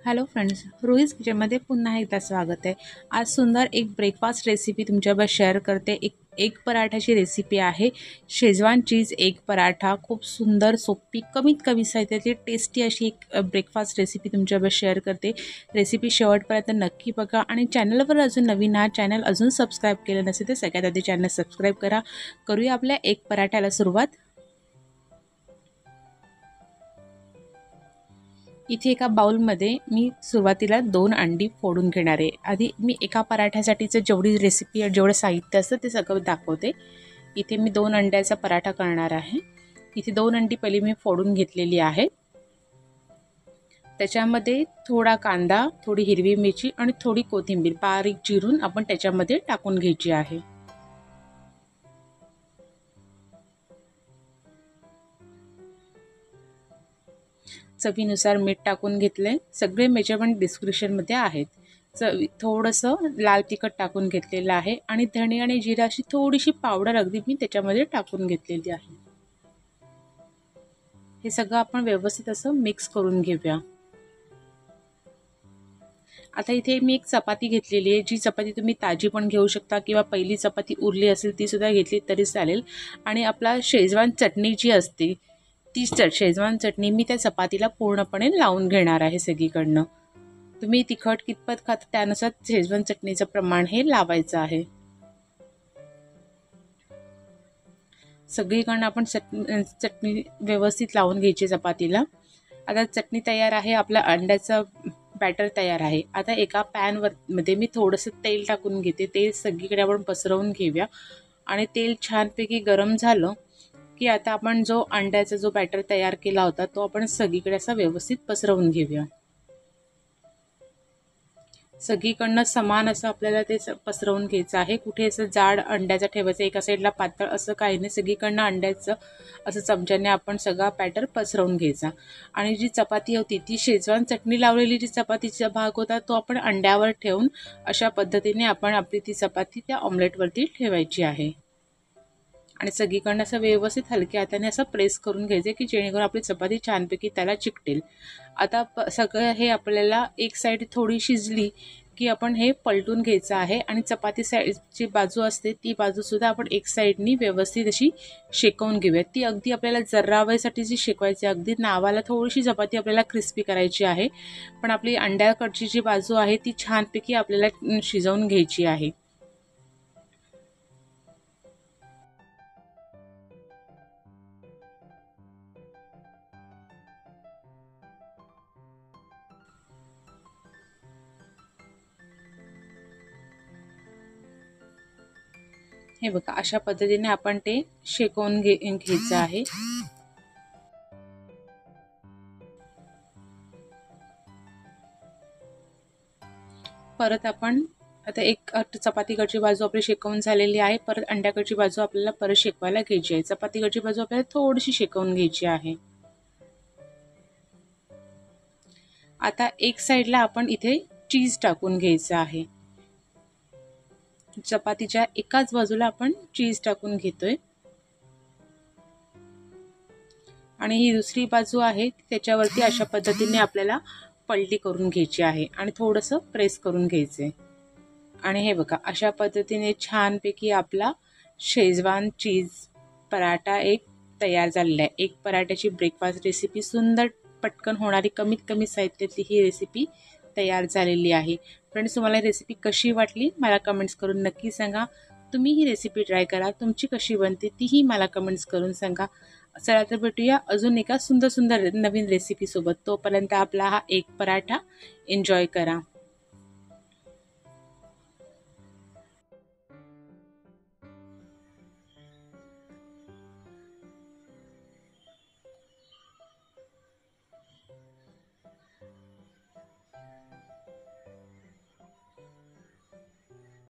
Hello friends, रोहीज किचनमध्ये पुन्हा एकदा स्वागत आहे। आज सुंदर एक ब्रेकफास्ट रेसिपी तुमच्याबरोबर शेअर करते। एक पराठाची रेसिपी आहे। शेजवान चीज एग पराठा खूप सुंदर, सोपी, कमीत कमी साहित्याची टेस्टी अशी एक ब्रेकफास्ट रेसिपी तुमच्याबरोबर शेअर करते। रेसिपी शेवटपर्यंत नक्की बघा आणि चॅनलवर अजून नवीन चॅनल अजून सबस्क्राईब केलं नसेल तर सगळ्यात आधी चॅनल सबस्क्राईब करा। करूया आपल्या एग पराठ्याला सुरुवात। इथे एका बाउलमध्ये मी सुरुवातीला 2 अंडी फोडून घेणार आहे। आधी मी एका पराठ्यासाठीचं जेवढी रेसिपी जेवढं साहित्य असतं ते सगळं दाखवते। इथे मी 2 अंड्याचा पराठा करणार आहे। इथे 2 अंडी पहिली मी फोडून घेतलेली आहे। त्याच्यामध्ये थोडा कांदा, थोडी हिरवी मिरची आणि थोडी कोथिंबीर बारीक चिरून आपण त्याच्यामध्ये टाकून घ्यायची आहे। चवीनुसार मीठ टाकून घेतले। सगळे मेजरमेंट डिस्क्रिप्शनमध्ये आहेत। थोडंसं लाल तिखट टाकून घेतलेलं आहे आणि धणे आणि जिरा अशी थोडीशी पावडर अगदी मी त्याच्यामध्ये टाकून घेतलेली आहे। हे सगळं आपण व्यवस्थित असं मिक्स करून घेऊया। आता इथे मी एक चपाती घेतलेली आहे। जी चपाती तुम्ही ताजी पण घेऊ शकता किंवा पहिली चपाती उरली असेल ती सुद्धा घेतली तरी चालेल। आणि आपला शेजवान चटणी जी असते ती शेजवान चटणी मी त्या चपातीला पूर्णपणे लावून घेणार आहे सगळीकडनं। तुम्ही तिखट कितपत खाता त्यानुसार शेजवान चटणीचं प्रमाण हे लावायचं आहे। सगळीकडनं आपण चटणी व्यवस्थित लावून घ्यायची चपातीला। आता चटणी तयार आहे। आपला अंड्याचा बॅटर तयार आहे। आता एका मध्ये मी थोडंसं तेल टाकून घेते। तेल सगळीकडे आपण पसरवून घेऊया आणि तेल छानपैकी गरम झालं की आता आपण जो अंड्याचा जो बॅटर तयार केला होता तो आपण सगळीकडे असा व्यवस्थित पसरवून घेऊया। सगळीकडनं समान असं आपल्याला ते पसरवून घ्यायचं आहे। कुठे असं जाड अंड्याचं ठेवायचं, एका साईडला पातळ असं काही नाही। सगळीकडनं अंड्याचं असं चमच्याने आपण सगळा बॅटर पसरवून घ्यायचा। आणि जी चपाती होती ती शेजवान चटणी लावलेली जी चपातीचा भाग होता तो आपण अंड्यावर ठेवून अशा पद्धतीने आपण आपली ती चपाती त्या ऑमलेटवरती ठेवायची आहे। आणि सगळीकडनं असं व्यवस्थित हलक्या हाताने असं प्रेस करून घ्यायचं की जेणेकरून आपली चपाती छानपैकी त्याला चिकटेल। आता सगळं हे आपल्याला एक साईड थोडी शिजली की आपण हे पलटून घ्यायचं आहे आणि चपाती साईडची बाजू असते ती बाजूसुद्धा आपण एक साईडनी व्यवस्थित अशी शेकवून घेऊयात। ती अगदी आपल्याला जरा वेळसाठी जी शेकवायची, अगदी नावाला थोडीशी चपाती आपल्याला क्रिस्पी करायची आहे, पण आपली अंड्याकडची जी बाजू आहे ती छानपैकी आपल्याला शिजवून घ्यायची आहे। हे बघा, अशा पद्धतीने आपण ते शेकवून घ्यायचं आहे। परत आपण आता एक चपातीकडची बाजू आपली शेकवून झालेली आहे। परत अंड्याकडची बाजू आपल्याला परत शेकवायला घ्यायची आहे। चपातीकडची बाजू आपल्याला थोडीशी शेकवून घ्यायची आहे। आता एक साईडला आपण इथे चीज टाकून घ्यायचं आहे। चपातीच्या एकाच बाजूला आपण चीज टाकून घेतोय आणि ही दुसरी बाजू आहे त्याच्यावरती अशा पद्धतीने आपल्याला पलटी करून घ्यायची आहे आणि थोडंसं प्रेस करून घ्यायचंय। आणि हे बघा, अशा पद्धतीने छानपैकी आपला शेजवान चीज पराठा एक तयार झालेला आहे। एक पराठ्याची ब्रेकफास्ट रेसिपी, सुंदर पटकन होणारी कमीत कमी साहित्यातली ही रेसिपी तयार झालेली आहे। फ्रेंड्स, तुम्हाला रेसिपी कशी वाटली मला कमेंट्स करून नक्की सांगा। तुम्ही ही रेसिपी ट्राय करा, तुमची कशी बनते तीही मला कमेंट्स करून सांगा। चला तर भेटूया अजून एका सुंदर सुंदर नवीन रेसिपी सोबत। तोपर्यंत आपला हा एक पराठा एन्जॉय करा।